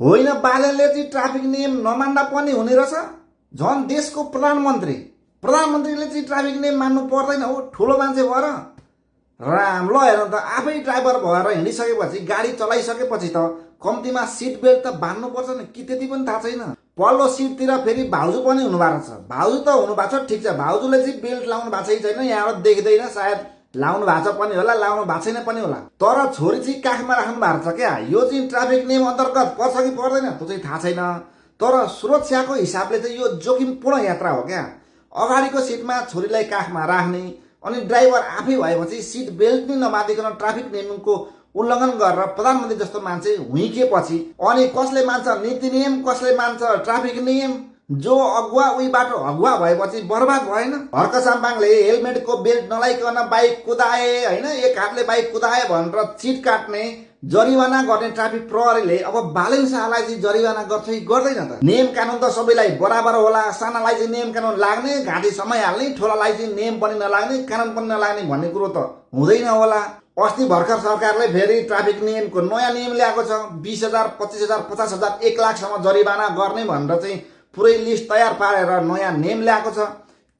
होइन, बालनले चाहिँ ट्राफिक नियम नमान्दा पनि हुने रहेछ। झन् देशको प्रधानमन्त्रीले चाहिँ ट्राफिक नियम मान्नु पर्दैन हो, ठुलो मान्छे भएर। राम ल हेर्नु त, आफै ड्राइभर भएर हिँडिसकेपछि, गाडी चलाइसकेपछि त कम्तीमा सिट बेल्ट त बान्नुपर्छ नि, कि त्यति पनि थाहा छैन। पल्लो सिटतिर फेरि भाउजू पनि हुनुभएको छ। भाउजू त हुनुभएको छ, ठिक छ, भाउजूले चाहिँ बेल्ट लाउनु भएको छैन, यहाँबाट देख्दैन, सायद लाउनु भएको छ पनि होला, लाउनु भएको छैन पनि होला। तर छोरी चाहिँ काखमा राख्नु भएको छ क्या। यो चाहिँ ट्राफिक नियम अन्तर्गत पर्छ कि पर्दैन त्यो चाहिँ थाहा छैन। तर सुरक्षाको हिसाबले चाहिँ यो जोखिमपूर्ण यात्रा हो क्या। अगाडिको सिटमा छोरीलाई काखमा राख्ने, अनि ड्राइभर आफै भएपछि सिट बेल्ट नै नबाँधिकन ट्राफिक नियमको उल्लङ्घन गरेर प्रधानमन्त्री जस्तो मान्छे हुइकेपछि अनि कसले मान्छ नीति नियम, कसले मान्छ ट्राफिक नियम? जो अगुवा उही बाटो अगुवा भएपछि बर्बाद भएन? हर्क साम्पाङले हेलमेटको बेल्ट नलाइकन बाइक कुदाए होइन, एक हातले बाइक कुदाए भनेर चिट काट्ने, जरिवाना गर्ने ट्राफिक प्रहरीले अब बालेन शाहलाई चाहिँ जरिवाना गर्छ कि गर्दैन त? नियम कानुन त सबैलाई बराबर होला। सानालाई चाहिँ नियम कानुन लाग्ने, घाँटी समाइहाल्ने, ठुलालाई चाहिँ नियम पनि नलाग्ने, कानुन पनि नलाग्ने भन्ने कुरो त हुँदैन होला। अस्ति भर्खर सरकारले फेरि ट्राफिक नियमको नयाँ नियम ल्याएको छ। 20,000, 25,000, 50,000, 1 लाखसम्म जरिवाना गर्ने भनेर चाहिँ पुरै लिस्ट तयार पारेर नयाँ नियम ल्याएको छ।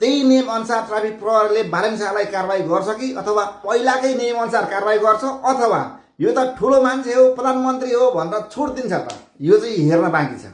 त्यही नियम अनुसार ट्राफिक प्रहरीले बालेन शाहलाई कारवाही गर्छ कि अथवा पहिलाकै नियम अनुसार कारवाही गर्छ, अथवा यो त ठुलो मान्छे हो, प्रधानमन्त्री हो भनेर छुट दिन्छ त? यो चाहिँ हेर्न बाँकी छ।